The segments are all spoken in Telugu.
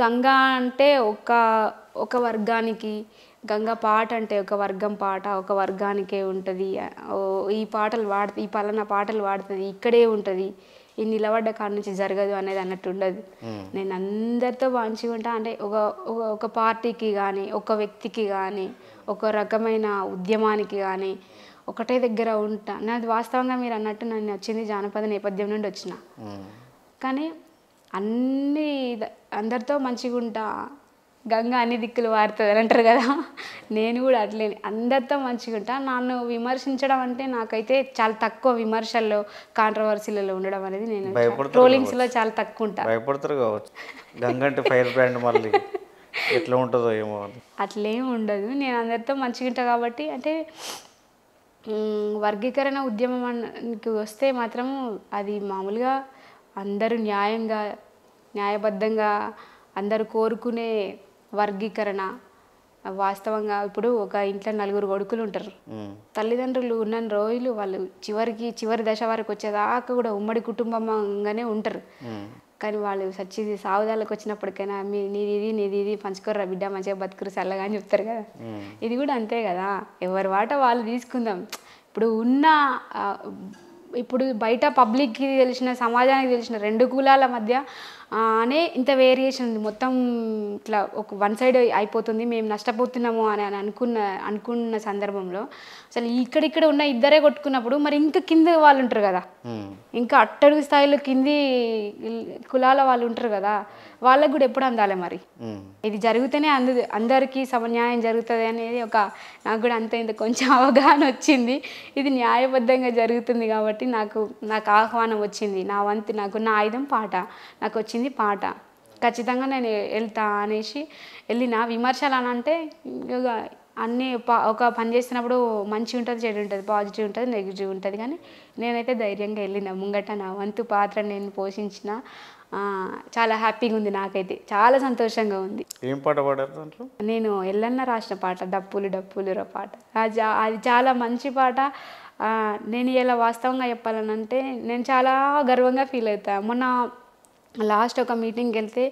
గంగా అంటే ఒక వర్గానికి, గంగా పాట అంటే ఒక వర్గం పాట, ఒక వర్గానికే ఉంటది. ఈ పాటలు ఈ పలానా పాటలు పాడుతది, ఇక్కడే ఉంటది. ఈ నిలబడ్డ కాడ నుంచి జరగదు అనేది అన్నట్టు ఉండదు. నేను అందరితో మంచిగుంటా. అంటే ఒక పార్టీకి గానీ, ఒక వ్యక్తికి గానీ, ఒక రకమైన ఉద్యమానికి గానీ ఒకటే దగ్గర ఉంటా. నాది వాస్తవంగా మీరన్నట్టు నేను వచ్చింది జానపద నేపథ్యం నుండి వచ్చిన. కానీ అన్నీ అందరితో మంచిగుంటా. గంగా అన్ని దిక్కులు పారుతది అని అంటారు కదా, నేను కూడా అట్లేనే అందరితో మంచిగుంటా. నన్ను విమర్శించడం అంటే నాకైతే చాలా తక్కువ. విమర్శల్లో, కాంట్రవర్సీలలో ఉండడం అనేది నేను ట్రోలింగ్స్లో చాలా తక్కువ ఉంటా. భయపడతారు కావచ్చు గంగ అంటే ఫైర్ బ్రాండ్ మళ్ళీ ఎట్లా ఉంటుందో ఏమో అని. అట్లేం ఉండదు. నేను అందరితో మంచిగా ఉంటా కాబట్టి. అంటే వర్గీకరణ ఉద్యమానికి వస్తే మాత్రం అది మామూలుగా అందరూ న్యాయంగా, న్యాయబద్ధంగా అందరూ కోరుకునే వర్గీకరణ. వాస్తవంగా ఇప్పుడు ఒక ఇంట్లో 4 కొడుకులు ఉంటారు. తల్లిదండ్రులు ఉన్న రోజులు వాళ్ళు చివరి దశ వరకు వచ్చేదాకా కూడా ఉమ్మడి కుటుంబంగానే ఉంటారు. కానీ వాళ్ళు సావుదాలకు వచ్చినప్పటికైనా నీది ఇది పంచుకోర్రా బిడ్డ, మంచిగా బతుకురు చల్లగా అని చెప్తారు కదా. ఇది కూడా అంతే కదా, ఎవరి వాట వాళ్ళు తీసుకుందాం. ఇప్పుడు బయట పబ్లిక్కి తెలిసిన, సమాజానికి తెలిసిన 2 కులాల మధ్య అనే ఇంత వేరియేషన్ ఉంది. మొత్తం ఇట్లా ఒక వన్ సైడ్ అయిపోతుంది, మేము నష్టపోతున్నాము అని అనుకున్న సందర్భంలో అసలు ఇక్కడ ఉన్న ఇద్దరే కొట్టుకున్నప్పుడు మరి ఇంకా కింద వాళ్ళు ఉంటారు కదా, ఇంకా అట్టడుగు స్థాయిలో కింది కులాల వాళ్ళు ఉంటారు కదా, వాళ్ళకు కూడా ఎప్పుడు అందాలి. మరి ఇది జరిగితేనే అందరికీ సమన్యాయం జరుగుతుంది అనేది నాకు కూడా ఇంత కొంచెం అవగాహన వచ్చింది. ఇది న్యాయబద్ధంగా జరుగుతుంది కాబట్టి నాకు ఆహ్వానం వచ్చింది. నా వంతు, నాకున్న ఆయుధం పాట, నాకు వచ్చింది పాట. ఖచ్చితంగా నేను వెళ్తా అనేసి వెళ్ళిన. విమర్శలు అని అంటే అన్నీ ఒక పని చేస్తున్నప్పుడు మంచి ఉంటుంది, చెడు ఉంటుంది, పాజిటివ్ ఉంటుంది, నెగిటివ్ ఉంటుంది. కానీ నేనైతే ధైర్యంగా వెళ్ళిన. ముంగట నా వంతు పాత్ర నేను పోషించిన. చాలా హ్యాపీగా ఉంది, నాకైతే చాలా సంతోషంగా ఉంది. ఏం పాట పాడారు దాంట్లో? నేను ఎల్లన్న రాసిన పాట, డప్పులు డప్పులురా పాట. అది చాలా మంచి పాట. నేను ఇలా వాస్తవంగా చెప్పాలనంటే నేను చాలా గర్వంగా ఫీల్ అవుతాను. మొన్న లాస్ట్ ఒక మీటింగ్కి వెళ్తే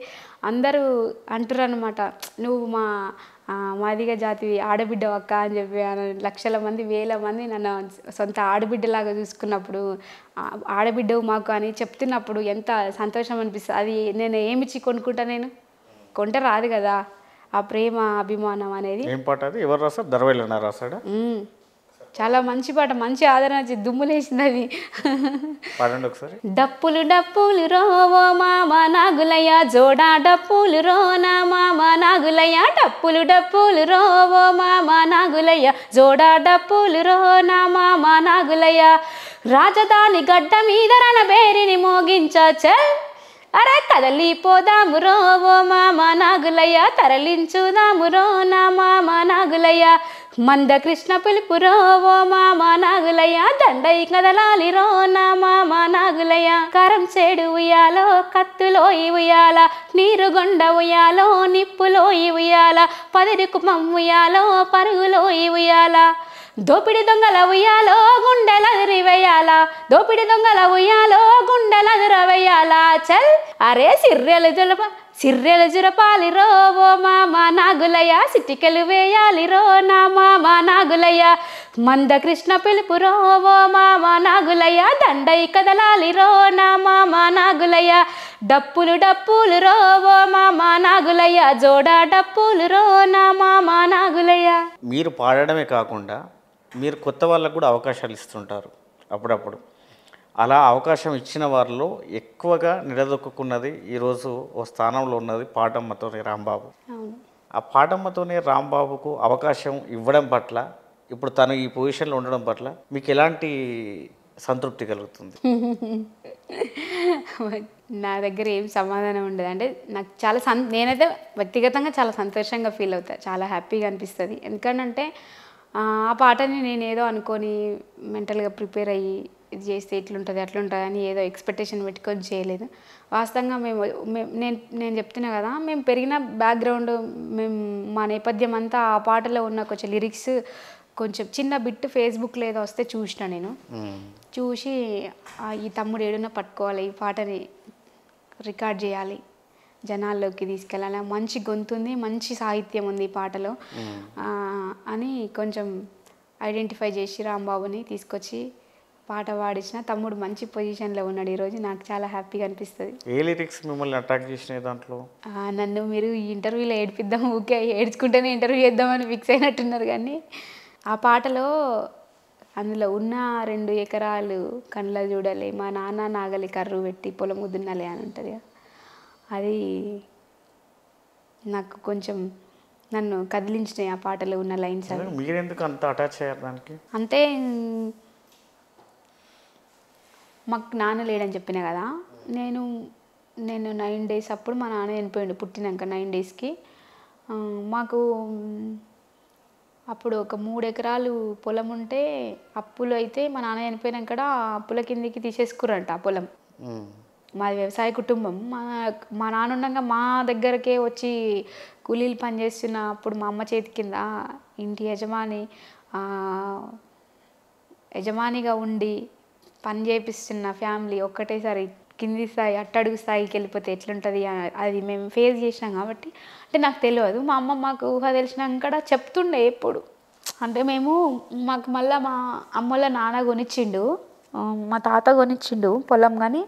అందరూ అంటారు అనమాట, నువ్వు మాదిగ జాతి ఆడబిడ్డ అక్క అని చెప్పి. లక్షల మంది, వేల మంది నన్ను సొంత ఆడబిడ్డలాగా చూసుకున్నప్పుడు, ఆడబిడ్డవు మాకు అని చెప్తున్నప్పుడు ఎంత సంతోషం అనిపిస్తుంది. అది నేను ఏమిచ్చి కొనుక్కుంటా? నేను కొంట రాదు కదా ఆ ప్రేమ, అభిమానం అనేది. ఏం పాట అది? ఎవరు రాసారు? దర్వైలన్న రాసాడా? చాలా మంచి పాట, మంచి ఆదరణ వచ్చి దుమ్ములేసింది అది. పాడండి ఒకసారి. డప్పులు డప్పులు రోవో మామ నాగులయ్య, జోడా డప్పులు రోనా మామ నాగులయ్య, డప్పులు డప్పులు రోవో మామ నాగులయ్య, జోడా డప్పులు రోనా మామ నాగులయ్య, రాజధాని గడ్డ మీద రణబేరిని మోగించే అరే కదలిపోదాము రోవో మామ నాగులయ్య, తరలించుదాము రో నా మామ నాగులయ్య, మందకృష్ణ పిలుపు రోవో మామ నాగులయ్య, దండై కదలాలి రో నా మామ నాగులయ్య, కరం చేడు ఉయ్యాలో, కత్తులో ఉయ్యాల, నీరుగొండ ఉయ్యాలో, నిప్పులో ఉయ్యాల, పదిరి కుమ్మం ఉయ్యాలో, పరుగులో ఉయ్యాల, దోపిడి దొంగల ఉయ్యాలో, గుండెలదిరివేయాల, దోపిడి దొంగల ఉయ్యాలో, గుండెలదిరవేయాల, చల్ అరే సిర్రెలు జురపాలి రోవో మామ నాగులయ్య, సిటికెలు వేయాలి రో నా మామ నాగులయ్య, మందకృష్ణ పిలుపు రోవో మామ నాగులయ్య, దండై కదలాలి రో నా మామ నాగులయ్య, డప్పులు డప్పులు రోవో మామ నాగులయ్య, జోడా డప్పులు రో నా మామ నాగులయ్య. మీరు పాడడమే కాకుండా మీరు కొత్త వాళ్ళకు కూడా అవకాశాలు ఇస్తుంటారు అప్పుడప్పుడు. అలా అవకాశం ఇచ్చిన వారిలో ఎక్కువగా నిలదొక్కున్నది ఈరోజు ఓ స్థానంలో ఉన్నది పాటమ్మతోనే రాంబాబు. ఆ పాటమ్మతోనే రాంబాబుకు అవకాశం ఇవ్వడం పట్ల, ఇప్పుడు తను ఈ పొజిషన్లో ఉండడం పట్ల మీకు ఎలాంటి సంతృప్తి కలుగుతుంది? నా దగ్గర ఏం సమాధానం ఉండదు. అంటే నాకు చాలా నేనైతే వ్యక్తిగతంగా చాలా సంతోషంగా ఫీల్ అవుతాను, చాలా హ్యాపీగా అనిపిస్తుంది. ఎందుకంటే ఆ పాటని నేను ఏదో అనుకొని మెంటల్గా ప్రిపేర్ అయ్యి ఇది చేస్తే ఇట్లుంటుంది అట్లుంటుంది అని ఏదో ఎక్స్పెక్టేషన్ పెట్టుకొని చేయలేదు. వాస్తవంగా నేను చెప్తున్నా కదా, మేము పెరిగిన బ్యాక్గ్రౌండ్, మా నేపథ్యం అంతా ఆ పాటలో ఉన్న కొంచెం లిరిక్స్, కొంచెం చిన్న బిట్ ఫేస్బుక్లో ఏదో వస్తే చూసిన. నేను చూసి ఈ తమ్ముడు ఏడున్నా పట్టుకోవాలి, ఈ పాటని రికార్డ్ చేయాలి, జనాల్లోకి తీసుకెళ్ళాలి, మంచి గొంతుంది, మంచి సాహిత్యం ఉంది ఈ పాటలో అని కొంచెం ఐడెంటిఫై చేసి రాంబాబుని తీసుకొచ్చి పాట పాడించిన. తమ్ముడు మంచి పొజిషన్లో ఉన్నాడు ఈరోజు, నాకు చాలా హ్యాపీగా అనిపిస్తుంది. ఏ లిరిక్స్ మిమ్మల్ని అట్రాక్ట్ చేసినాయి దాంట్లో? నన్ను మీరు ఈ ఇంటర్వ్యూలో ఏడిపిద్దాం, ఊకే ఏడ్చుకుంటేనే ఇంటర్వ్యూ చేద్దామని ఫిక్స్ అయినట్టున్నారు. కానీ ఆ పాటలో అందులో ఉన్న 2 ఎకరాలు కండ్ల చూడలే, మా నాన్న నాగలి కర్రు పెట్టి పొలం దున్నలే అని ఉంటుంది కదా, అది నాకు కొంచెం నన్ను కదిలించినాయి ఆ పాటలో ఉన్న లైన్స్. అవి మీరెందుకు అంత అటాచ్ అయ్యారు దానికి? అంతే, మాకు నాన్న లేడని చెప్పిన కదా, నేను 9 days అప్పుడు మా నాన్న చనిపోయిండు, పుట్టినాక 9 daysకి. మాకు అప్పుడు ఒక 3 ఎకరాలు పొలం ఉంటే అప్పులు అయితే మా నాన్న చనిపోయినాక అప్పుల కిందికి తీసేసుకురంట ఆ పొలం. మాది వ్యవసాయ కుటుంబం. మా నాన్న ఉండగా మా దగ్గరకే వచ్చి కూలీలు పనిచేస్తున్న అప్పుడు మా అమ్మ చేతి కింద ఇంటి యజమానిగా ఉండి పని చేపిస్తున్న ఫ్యామిలీ ఒక్కటేసారి కింది స్థాయి అట్టడుగు స్థాయికి వెళ్ళిపోతే ఎట్లుంటుంది అది మేము ఫేస్ చేసినాం. కాబట్టి అంటే నాకు తెలియదు, మా అమ్మ మాకు ఊహ తెలిసినాక చెప్తుండే ఎప్పుడు. అంటే మాకు మళ్ళీ మా అమ్మోళ్ళ నాన్న కొనిచ్చిండు, మా తాత కొనిచ్చిండు పొలం. కానీ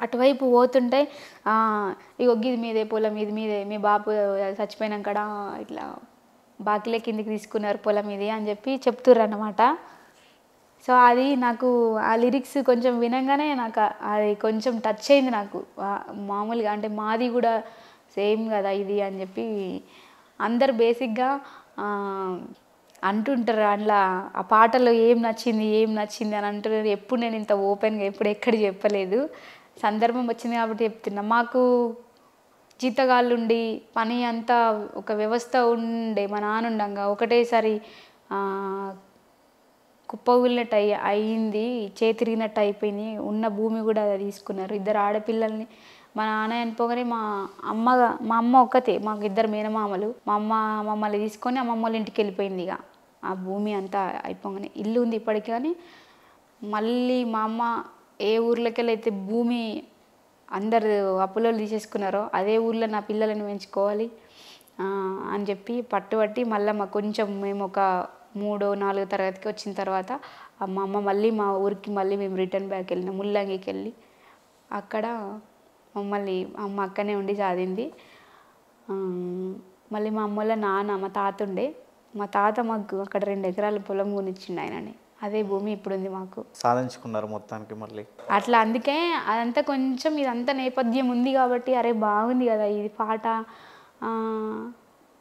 అటువైపు పోతుంటే ఇగో ఇది మీదే పొలం, ఇది మీదే, మీ బాపు చచ్చిపోయినాక ఇట్లా బాకిలే కిందికి తీసుకున్నారు పొలం ఇది అని చెప్పి చెప్తుర్రు అన్నమాట. సో అది నాకు ఆ లిరిక్స్ కొంచెం వినంగానే నాకు అది కొంచెం టచ్ అయింది నాకు. మామూలుగా అంటే మాది కూడా సేమ్ కదా ఇది అని చెప్పి అందరు బేసిక్గా అంటుంటారు. అందులో ఆ పాటలో ఏం నచ్చింది అని అంటున్నారు. ఎప్పుడు నేను ఇంత ఓపెన్గా ఎప్పుడు ఎక్కడ చెప్పలేదు, సందర్భం వచ్చింది కాబట్టి చెప్తున్నా. మాకు జీతగాళ్ళుండి పని అంతా ఒక వ్యవస్థ ఉండే, మా నాన్న ఉండగా ఒకటేసారి కుప్పగులినట్టు అయింది, చేతిరిగినట్టు అయిపోయింది. ఉన్న భూమి కూడా తీసుకున్నారు. 2 ఆడపిల్లల్ని మా నాన్న చనిపోగానే మా అమ్మ ఒక్కతే, మాకు 2 మేనమామలు. మా అమ్మ మమ్మల్ని తీసుకొని అమ్మమ్మ వాళ్ళ ఇంటికి వెళ్ళిపోయింది. ఇక ఆ భూమి అంతా అయిపోగానే ఇల్లు ఉంది ఇప్పటికి. కానీ మళ్ళీ మా అమ్మ ఏ ఊర్లోకి వెళ్ళైతే భూమి అందరు అప్పులో తీసేసుకున్నారో అదే ఊర్లో నా పిల్లలను పెంచుకోవాలి అని చెప్పి పట్టుబట్టి మళ్ళీ మాకు కొంచెం మేము ఒక 3-4 తరగతికి వచ్చిన తర్వాత మా అమ్మ మళ్ళీ మా ఊరికి మళ్ళీ మేము రిటర్న్ బ్యాక్ వెళ్ళినాం, ముల్లంగికి వెళ్ళి. అక్కడ మమ్మల్ని అమ్మ అక్కనే ఉండి సాధింది. మళ్ళీ మా అమ్మ వాళ్ళ నాన్న మా తాత ఉండే, మా తాత మాకు అక్కడ 2 ఎకరాల పొలం కొనిచ్చిండు ఆయనని. అదే భూమి ఇప్పుడు ఉంది మాకు. సాధించుకున్నారు మొత్తానికి మళ్ళీ అట్లా. అందుకే అదంతా కొంచెం ఇదంతా నేపథ్యం ఉంది కాబట్టి అరే బాగుంది కదా ఇది పాట.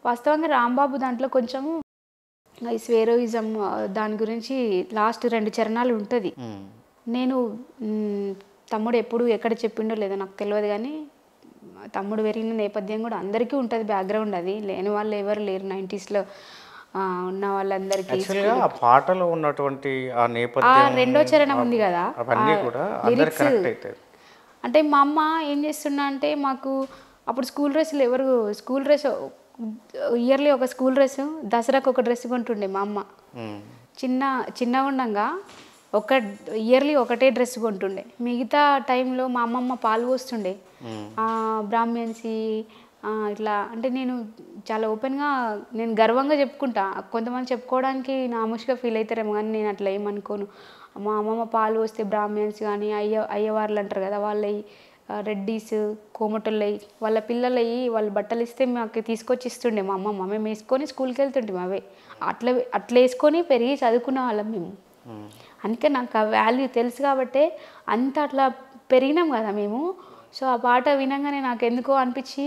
వాస్తవంగా రాంబాబు దాంట్లో కొంచెం ఈ స్వేరోయిజం దాని గురించి లాస్ట్ 2 చరణాలు ఉంటుంది. నేను తమ్ముడు ఎప్పుడు ఎక్కడ చెప్పిండో లేదో నాకు తెలియదు, కానీ తమ్ముడు పెరిగిన నేపథ్యం కూడా అందరికీ ఉంటుంది, బ్యాక్గ్రౌండ్. అది లేని వాళ్ళు ఎవరు లేరు 90sలో ఉన్న వాళ్ళందరికీ. ఆ పాటలో ఉన్నటువంటి ఆ నేపథ్యం, 2వ చరణం ఉంది కదా, అవన్నీ కూడా అందరికి కనెక్ట్ అవుతాయి. అంటే మా అమ్మ ఏం చేస్తున్నా అంటే మాకు అప్పుడు స్కూల్ డ్రెస్ ఇయర్లీ ఒక స్కూల్ డ్రెస్, దసరాకు ఒక డ్రెస్ కొంటుండే మా అమ్మ. చిన్నగా ఉండగా ఇయర్లీ ఒకటే డ్రెస్ కొంటుండే. మిగతా టైంలో మా అమ్మమ్మ పాలు పోస్తుండే బ్రాహ్మణ్సి ఇట్లా. అంటే నేను చాలా ఓపెన్గా నేను గర్వంగా చెప్పుకుంటా. కొంతమంది చెప్పుకోవడానికి నామోషిగా ఫీల్ అవుతారేమో, కానీ నేను అట్లా ఏమనుకోను. మా అమ్మమ్మ పాలు పోస్తే బ్రాహ్మణ్స్ కానీ అయ్యవార్లు అంటారు కదా, వాళ్ళవి రెడ్డీస్ కోమటోళ్ళవి వాళ్ళ పిల్లలవి వాళ్ళు బట్టలు ఇస్తే మాకు తీసుకొచ్చి ఇస్తుండే మా అమ్మమ్మ. మేము వేసుకొని స్కూల్కి వెళ్తుంటాం అవే. అట్లా వేసుకొని పెరిగి చదువుకున్న వాళ్ళం మేము. అందుకే నాకు ఆ వాల్యూ తెలుసు కాబట్టి అంత అట్లా పెరిగినాం కదా మేము. సో ఆ పాట వినంగానే నాకు ఎందుకో అనిపించి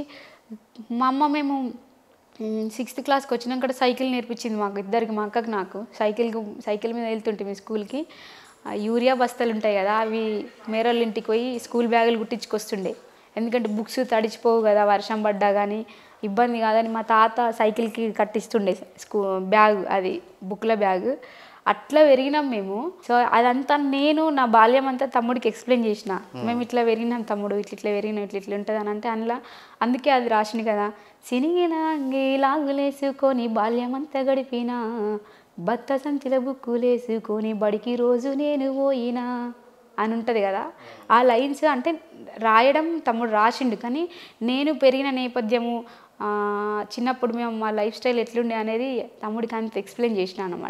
మా అమ్మ మేము 6th క్లాస్కి వచ్చినాక సైకిల్ నేర్పించింది మాకు ఇద్దరికి, మా అక్కకి నాకు. సైకిల్ మీద వెళ్తుంటే మీ స్కూల్కి యూరియా బస్తాలు ఉంటాయి కదా, అవి మేరోళ్ళ ఇంటికి పోయి స్కూల్ బ్యాగులు కుట్టించుకొస్తుండే. ఎందుకంటే బుక్స్ తడిచిపోవు కదా వర్షం పడ్డా కానీ ఇబ్బంది కాదని మా తాత సైకిల్కి కట్టిస్తుండే బ్యాగ్, అది బుక్ల బ్యాగ్. అట్లా పెరిగినాం మేము. సో అదంతా నేను నా బాల్యం అంతా తమ్ముడికి ఎక్స్ప్లెయిన్ చేసిన. మేము ఇట్లా పెరిగినాం తమ్ముడు, ఇట్లా పెరిగినాం, ఇట్లా ఉంటుంది అని అంటే అందుకే అది రాసింది కదా, సినిగిన లాగులేసుకొని బాల్యం అంతా గడిపినా, భర్త సంచిల బుక్కులేసుకొని బడికి రోజు నేను పోయినా అని ఉంటుంది కదా, ఆ లైన్స్ అంటే రాయడం తమ్ముడు రాసిండు, కానీ నేను పెరిగిన నేపథ్యము చిన్నప్పుడు మేము మా లైఫ్ స్టైల్ ఎట్లుండే అనేది తమ్ముడికి అంత ఎక్స్ప్లెయిన్ చేసినా అన్నమాట.